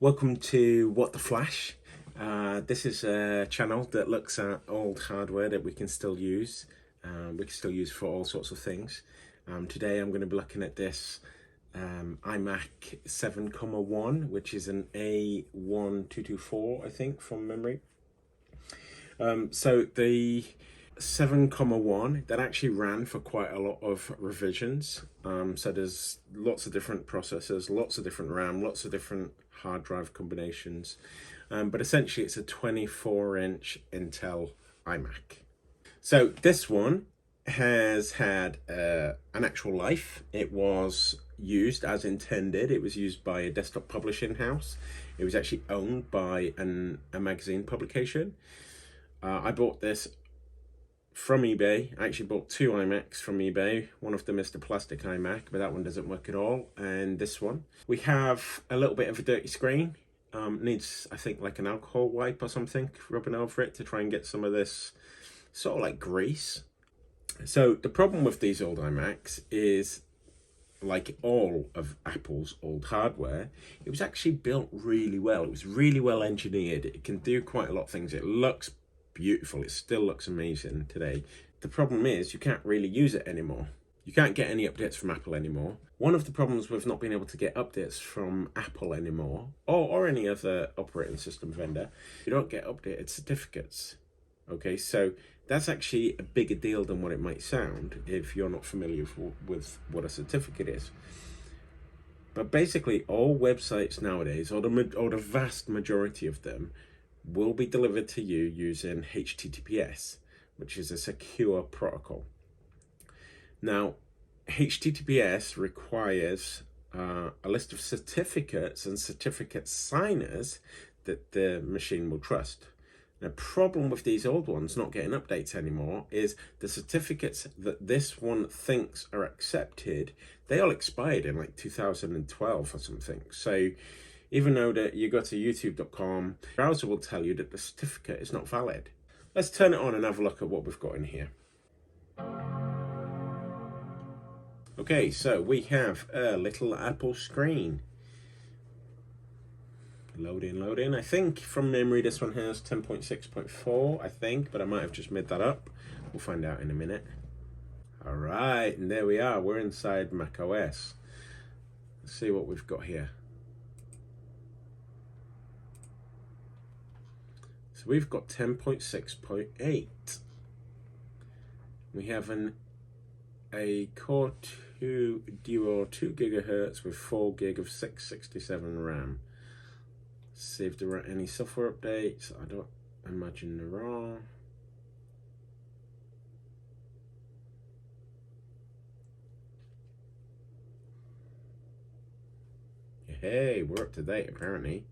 Welcome to What the Flash. This is a channel that looks at old hardware that we can still use. We can still use for all sorts of things. Today I'm going to be looking at this iMac 7,1, which is an A1224, I think, from memory. So the 7,1 that actually ran for quite a lot of revisions. So there's lots of different processors, lots of different RAM, lots of different hard drive combinations, but essentially it's a 24-inch Intel iMac. So this one has had an actual life. It was used as intended. It was used by a desktop publishing house. It was actually owned by a magazine publication. I bought this from eBay. I actually bought two iMacs from eBay. One of them is the plastic iMac, but that one doesn't work at all. And this one. We have a little bit of a dirty screen. Needs, I think, like an alcohol wipe or something rubbing over it to try and get some of this sort of like grease. So the problem with these old iMacs is, like all of Apple's old hardware, it was actually built really well. It was really well engineered. It can do quite a lot of things. It looks beautiful. It still looks amazing today. The problem is you can't really use it anymore. You can't get any updates from Apple anymore. One of the problems with not being able to get updates from Apple anymore, or any other operating system vendor, you don't get updated certificates. Okay, so that's actually a bigger deal than what it might sound if you're not familiar with what a certificate is. But basically all websites nowadays, or the vast majority of them, will be delivered to you using HTTPS, which is a secure protocol. Now, HTTPS requires a list of certificates and certificate signers that the machine will trust. The problem with these old ones not getting updates anymore is the certificates that this one thinks are accepted, they all expired in like 2012 or something. So even though that you go to youtube.com, the browser will tell you that the certificate is not valid. Let's turn it on and have a look at what we've got in here. Okay, so we have a little Apple screen. Loading. I think from memory this one has 10.6.4, I think, but I might have just made that up. We'll find out in a minute. All right, and there we are. We're inside macOS. Let's see what we've got here. So we've got 10.6.8. We have a Core 2 Duo 2 gigahertz with 4 gig of 667 RAM. See if there are any software updates. I don't imagine there are. Hey, we're up to date apparently.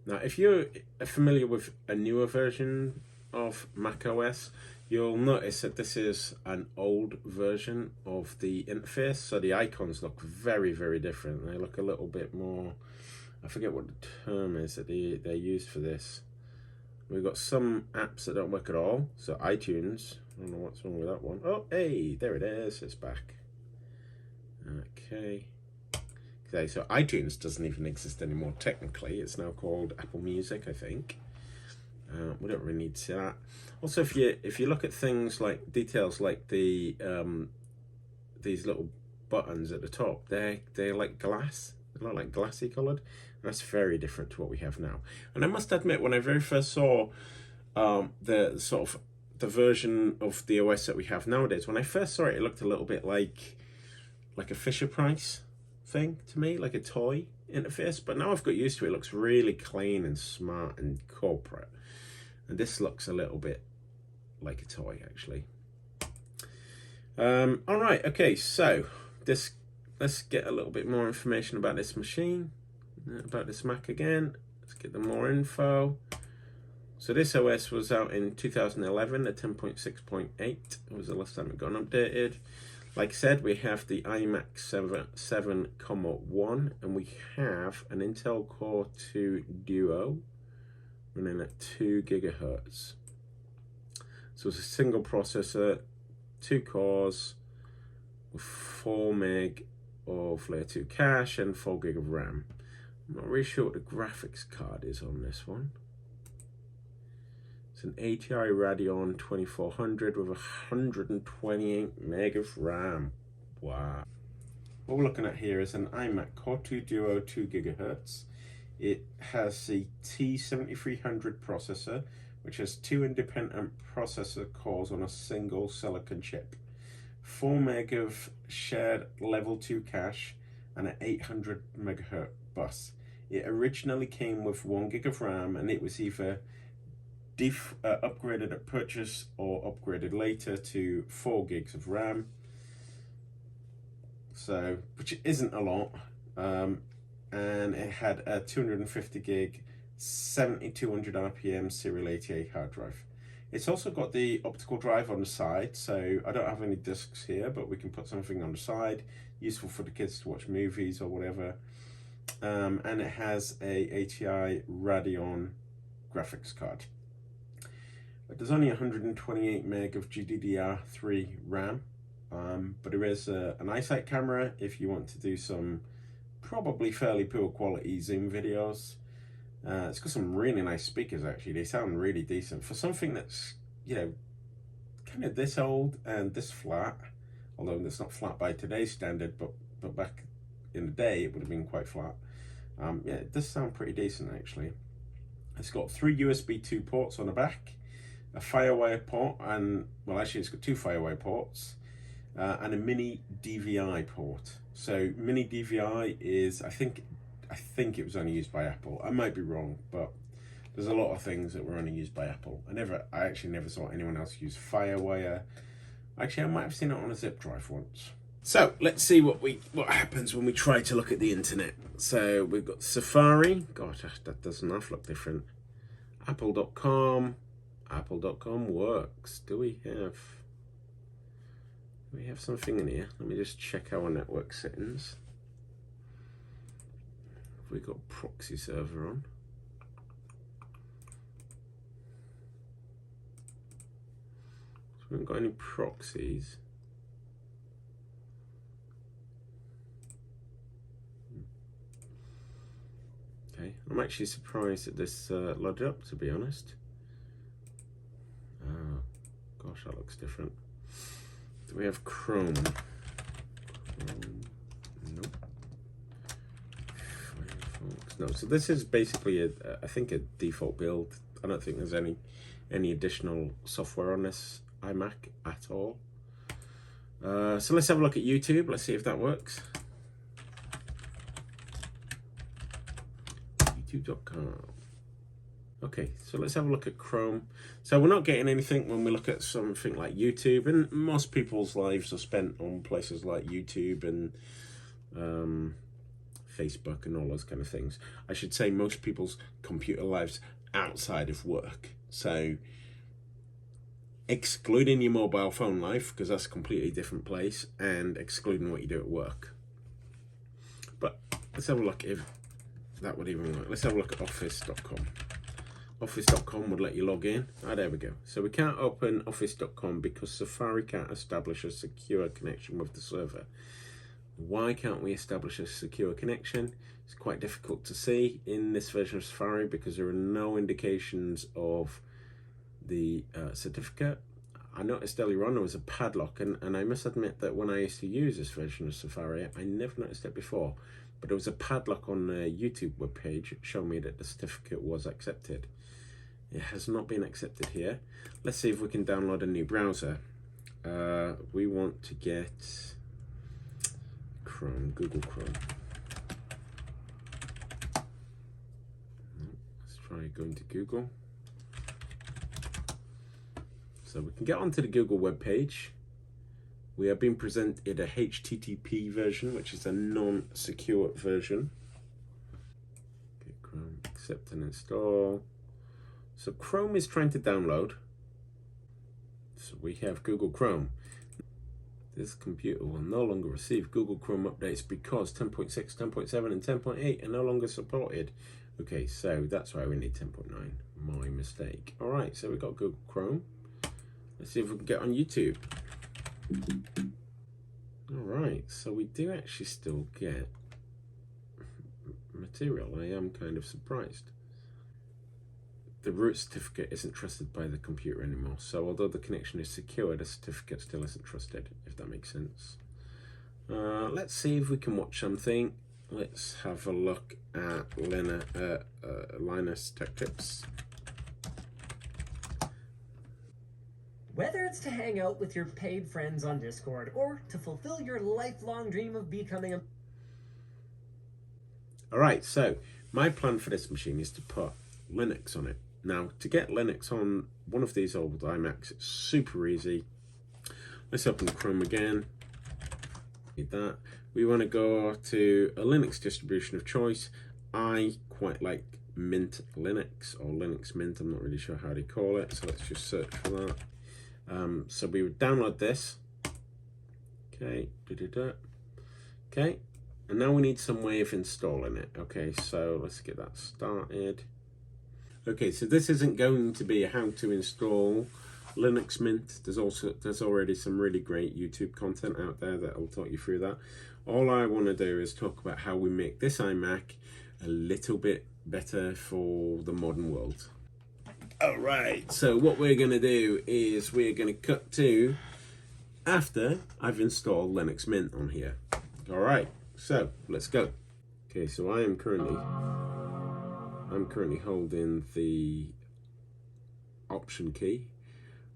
Now, if you're familiar with a newer version of macOS, you'll notice that this is an old version of the interface. So the icons look very, very different. They look a little bit more, I forget what the term is that they use for this. We've got some apps that don't work at all. So iTunes, I don't know what's wrong with that one. Oh, hey, there it is. It's back. Okay, so iTunes doesn't even exist anymore technically. It's now called Apple Music, I think. We don't really need to see that. Also, if you look at things like details like the these little buttons at the top, they're like glass. They look like glassy coloured. That's very different to what we have now. And I must admit, when I very first saw the version of the OS that we have nowadays, when I first saw it, it looked a little bit like a Fisher-Price thing to me, like a toy interface. But now I've got used to it. It looks really clean and smart and corporate. And this looks a little bit like a toy, actually. All right, okay, so let's get a little bit more information about this machine, about this Mac again. Let's get the more info. So this OS was out in 2011 at 10.6.8. It was the last time it got updated. Like I said, we have the iMac 7,1, and we have an Intel Core 2 Duo running at 2 gigahertz. So it's a single processor, 2 cores, with 4 meg of layer 2 cache and 4 gig of RAM. I'm not really sure what the graphics card is on this one. It's an ATI Radeon 2400 with 128 meg of RAM. Wow. What we're looking at here is an iMac Core 2 Duo 2 GHz. It has the T7300 processor, which has 2 independent processor cores on a single silicon chip, 4 meg of shared level 2 cache, and an 800 MHz bus. It originally came with 1 gig of RAM, and it was either upgraded at purchase or upgraded later to 4 gigs of RAM. So, which isn't a lot, and it had a 250 gig 7200 RPM Serial 88 hard drive. It's also got the optical drive on the side, so I don't have any discs here, but we can put something on the side, useful for the kids to watch movies or whatever. And it has a ATI Radeon graphics card. But there's only 128 meg of GDDR3 RAM, but there is an iSight camera if you want to do some probably fairly poor quality Zoom videos. It's got some really nice speakers actually. They sound really decent for something that's, you know, kind of this old and this flat, although it's not flat by today's standard, but back in the day it would have been quite flat. Yeah, it does sound pretty decent actually. It's got 3 USB 2 ports on the back, a FireWire port, and well, actually it's got 2 FireWire ports, and a mini DVI port. So mini DVI is, I think it was only used by Apple. I might be wrong, but there's a lot of things that were only used by Apple. I actually never saw anyone else use FireWire. Actually, I might have seen it on a zip drive once. So let's see what happens when we try to look at the internet. So we've got Safari. Gosh, that doesn't half look different. Apple.com. Apple.com works. Do we have something in here? Let me just check our network settings. Have we got proxy server on? So we haven't got any proxies. Okay, I'm actually surprised that this loaded up, to be honest. Oh, gosh, that looks different. Do we have Chrome? Nope. Firefox. No, so this is basically I think a default build. I don't think there's any additional software on this iMac at all. So let's have a look at YouTube. Let's see if that works. YouTube.com. Okay, so let's have a look at Chrome. So we're not getting anything when we look at something like YouTube, and most people's lives are spent on places like YouTube and Facebook and all those kind of things. I should say most people's computer lives outside of work. So excluding your mobile phone life, because that's a completely different place, and excluding what you do at work. But let's have a look if that would even work. Let's have a look at Office.com. Office.com would let you log in. Ah, there we go. So we can't open Office.com because Safari can't establish a secure connection with the server. Why can't we establish a secure connection? It's quite difficult to see in this version of Safari because there are no indications of the certificate. I noticed earlier on there was a padlock, and I must admit that when I used to use this version of Safari, I never noticed it before. But there was a padlock on the YouTube webpage showing me that the certificate was accepted. It has not been accepted here. Let's see if we can download a new browser. We want to get Chrome, Google Chrome. Let's try going to Google. So we can get onto the Google webpage. We are being presented a HTTP version, which is a non-secure version. Okay, Chrome, accept and install. So Chrome is trying to download. So we have Google Chrome. This computer will no longer receive Google Chrome updates because 10.6, 10.7, and 10.8 are no longer supported. Okay, so that's why we need 10.9. My mistake. All right, so we've got Google Chrome. Let's see if we can get on YouTube. All right, so we do actually still get material. I am kind of surprised. The root certificate isn't trusted by the computer anymore, so although the connection is secure, the certificate still isn't trusted, if that makes sense. Let's see if we can watch something. Let's have a look at Linus Tech Tips. Whether it's to hang out with your paid friends on Discord or to fulfill your lifelong dream of becoming a... Alright, so my plan for this machine is to put Linux on it. Now, to get Linux on one of these old iMacs, it's super easy. Let's open Chrome again. Need that. We want to go to a Linux distribution of choice. I quite like Mint Linux or Linux Mint. I'm not really sure how they call it, so let's just search for that. So we would download this. Okay, okay, and now we need some way of installing it. Okay, so let's get that started. Okay, so this isn't going to be a how to install Linux Mint. There's already some really great YouTube content out there that will talk you through that. All I want to do is talk about how we make this iMac a little bit better for the modern world. Alright, so what we're going to do is we're going to cut to after I've installed Linux Mint on here. Alright, so let's go. Okay, so I'm currently holding the Option key.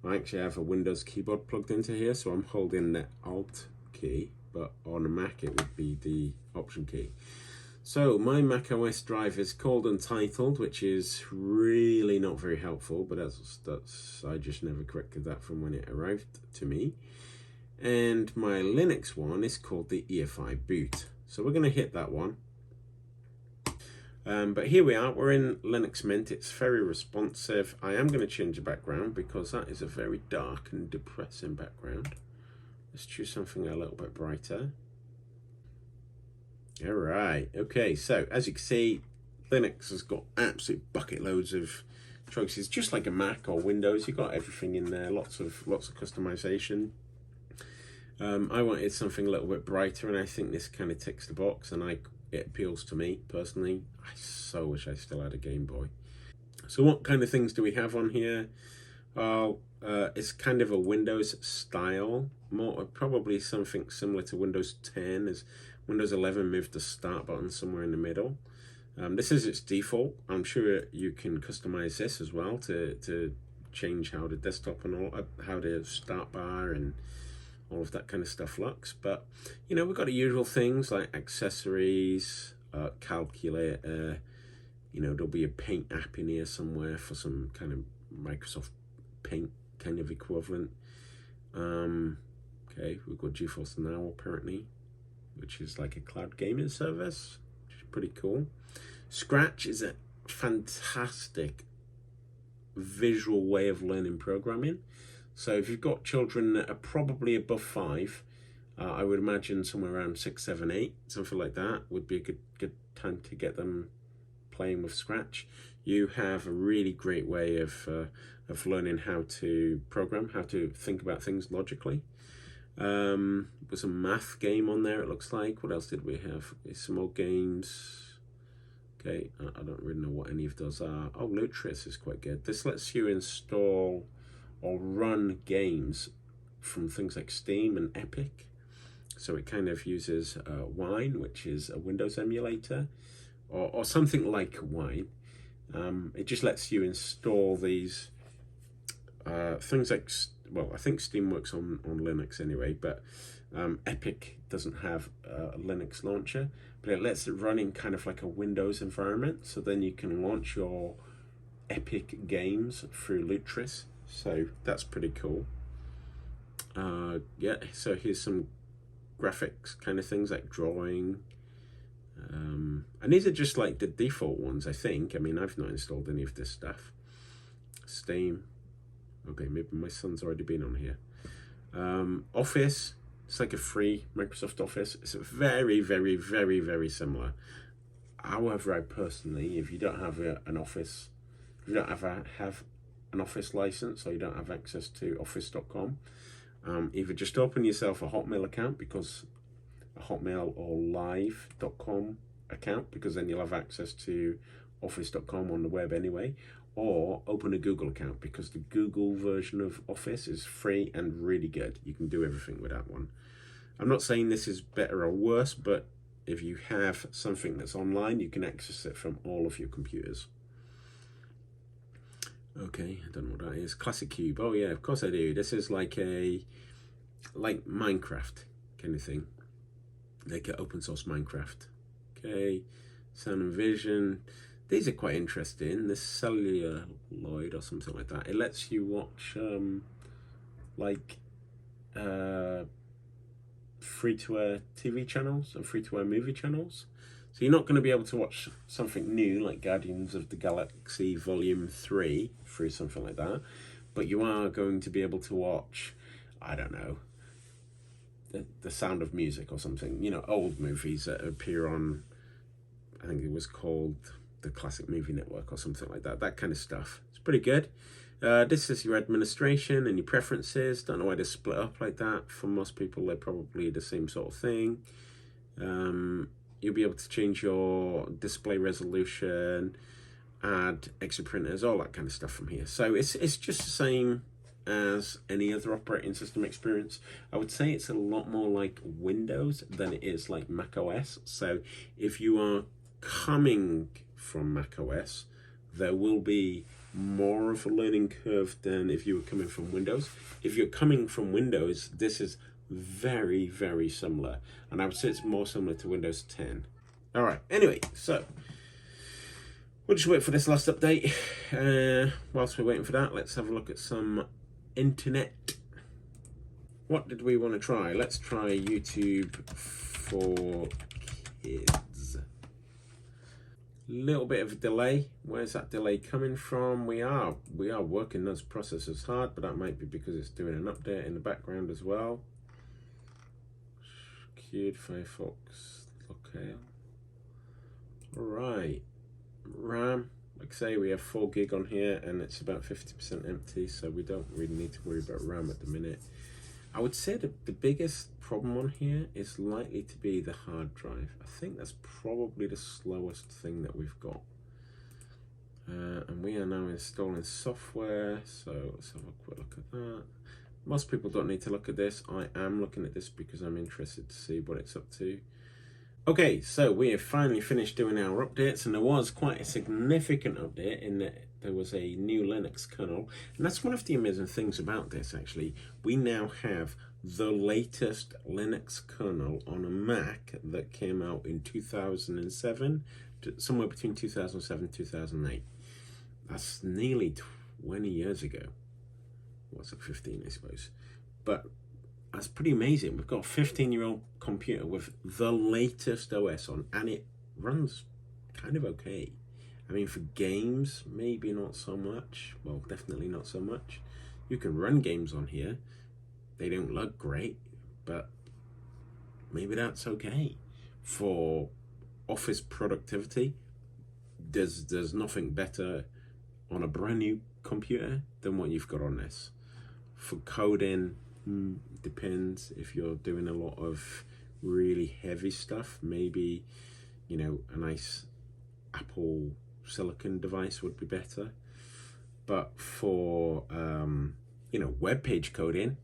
I actually have a Windows keyboard plugged into here, so I'm holding the Alt key, but on a Mac it would be the Option key. So my Mac OS drive is called Untitled, which is really not very helpful, but I just never corrected that from when it arrived to me. And my Linux one is called the EFI boot. So we're going to hit that one. But here we are, we're in Linux Mint. It's very responsive. I am going to change the background because that is a very dark and depressing background. Let's choose something a little bit brighter. All right, okay, so as you can see, Linux has got absolute bucket loads of choices, just like a Mac or Windows. You've got everything in there, lots of customization. I wanted something a little bit brighter, and I think this kind of ticks the box, and it appeals to me personally. I so wish I still had a Game Boy. So what kind of things do we have on here? Well, it's kind of a Windows style, probably something similar to Windows 10. As Windows 11 moved the start button somewhere in the middle. This is its default. I'm sure you can customize this as well to change how the desktop and all, how the start bar and all of that kind of stuff looks. But you know, we've got the usual things like accessories, calculator. You know, there'll be a Paint app in here somewhere for some kind of Microsoft Paint kind of equivalent. Okay, we've got GeForce Now apparently, which is like a cloud gaming service, which is pretty cool. Scratch is a fantastic visual way of learning programming. So if you've got children that are probably above 5, I would imagine somewhere around 6, 7, 8, something like that would be a good time to get them playing with Scratch. You have a really great way of learning how to program, how to think about things logically. There's a math game on there, it looks like. What else did we have? Some more games. Okay, I don't really know what any of those are. Oh, Lutris is quite good. This lets you install or run games from things like Steam and Epic. So it kind of uses Wine, which is a Windows emulator, or something like Wine. It just lets you install these things like, well, I think Steam works on Linux anyway, but Epic doesn't have a Linux launcher, but it lets it run in kind of like a Windows environment. So then you can launch your Epic games through Lutris. So that's pretty cool. Yeah, so here's some graphics kind of things like drawing. And these are just like the default ones, I think. I mean, I've not installed any of this stuff. Steam. Okay, maybe my son's already been on here. Office. It's like a free Microsoft Office. It's very, very, very, very similar. However, I personally, if you don't have an Office, if you don't have an Office license or you don't have access to office.com, either just open yourself a Hotmail account, because a Hotmail or live.com account, because then you'll have access to office.com on the web anyway, or open a Google account, because the Google version of Office is free and really good. You can do everything with that one. I'm not saying this is better or worse, but if you have something that's online, you can access it from all of your computers. Okay, I don't know what that is. Classic Cube. Oh yeah, of course I do. This is like Minecraft kind of thing, like an open source Minecraft. Okay, sound and vision. These are quite interesting. This celluloid or something like that. It lets you watch free-to-air TV channels and free-to-air movie channels. So you're not going to be able to watch something new like Guardians of the Galaxy Volume 3 through something like that, but you are going to be able to watch, I don't know, the Sound of Music or something, you know, old movies that appear on, I think it was called the Classic Movie Network or something like that, that kind of stuff. It's pretty good. This is your administration and your preferences. Don't know why they're split up like that. For most people, they're probably the same sort of thing. You'll be able to change your display resolution, add extra printers, all that kind of stuff from here. So it's just the same as any other operating system experience. I would say it's a lot more like Windows than it is like Mac OS. So if you are coming from Mac OS, there will be more of a learning curve than if you were coming from Windows. If you're coming from Windows, this is very, very similar, and I would say it's more similar to Windows 10. All right, anyway, so we'll just wait for this last update. Whilst we're waiting for that, let's have a look at some internet. What did we want to try? Let's try YouTube for Kids. Little bit of a delay. Where's that delay coming from? We are working those processors hard, but that might be because it's doing an update in the background as well. Queued Firefox locale. Alright, RAM, like I say, we have 4 gig on here and it's about 50% empty, so we don't really need to worry about RAM at the minute. I would say the biggest problem on here is likely to be the hard drive. I think that's probably the slowest thing that we've got. And we are now installing software, so let's have a quick look at that. Most people don't need to look at this. I am looking at this because I'm interested to see what it's up to. Okay, so we have finally finished doing our updates, and there was quite a significant update in that there was a new Linux kernel. And that's one of the amazing things about this, actually. We now have the latest Linux kernel on a Mac that came out in 2007, somewhere between 2007 and 2008. That's nearly 20 years ago. What's it, 15, I suppose. But that's pretty amazing. We've got a 15-year-old computer with the latest OS on, and it runs kind of okay. I mean, for games, maybe not so much. Well, definitely not so much. You can run games on here. They don't look great, but maybe that's okay. For office productivity, there's nothing better on a brand new computer than what you've got on this. For coding, depends. If you're doing a lot of really heavy stuff, maybe, you know, a nice Apple Silicon device would be better. But for you know, web page coding,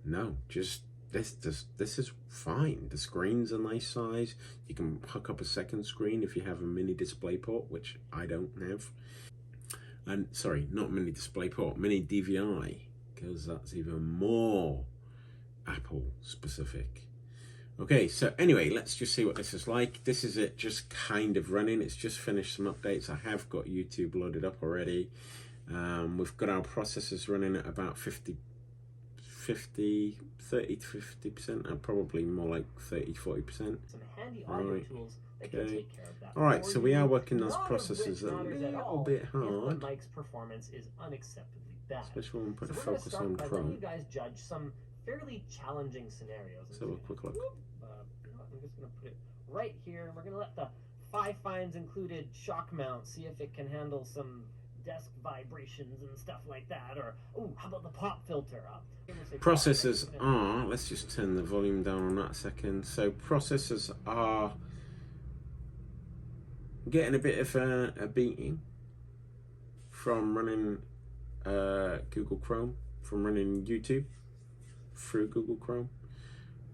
no, just this is fine. The screen's a nice size. You can hook up a second screen if you have a mini DisplayPort, which I don't have. And sorry, not mini DisplayPort, mini DVI, because that's even more Apple specific. Okay, so anyway, let's just see what this is like. This is it just kind of running. It's just finished some updates. I have got YouTube loaded up already. We've got our processors running at about 30 to 50%, and probably more like 30-40%. Some handy audio tools that can take care of that. Alright, so we are working those processors a little bit hard. Mike's performance is unacceptably bad. Especially when we put So a we're gonna focus start on by letting Chrome. you guys judge some fairly challenging scenarios. So a quick look. You know what, I'm just gonna put it right here, and we're gonna let the 5 finds included shock mount see if it can handle some desk vibrations and stuff like that. Or how about the pop filter? Processors are, let's just turn the volume down on that a second. So processors are getting a bit of a beating from running Google Chrome, from running YouTube through Google Chrome,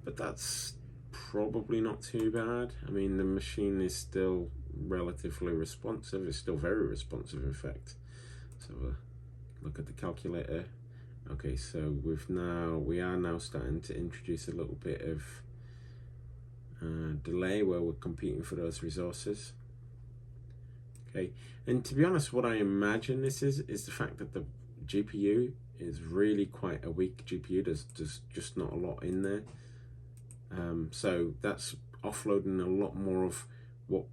but that's probably not too bad. I mean, the machine is still relatively responsive. It's still very responsive, in fact. So look at the calculator. Okay, so we are now starting to introduce a little bit of delay where we're competing for those resources. Okay, and to be honest, what I imagine this is the fact that the GPU is really quite a weak GPU. There's just not a lot in there. So that's offloading a lot more of what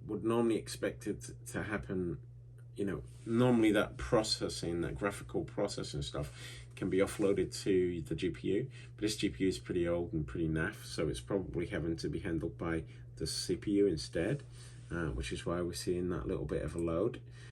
would normally expected to happen. You know, normally that processing, that graphical processing stuff can be offloaded to the GPU, but this GPU is pretty old and pretty naff, so it's probably having to be handled by the CPU instead, which is why we're seeing that little bit of a load.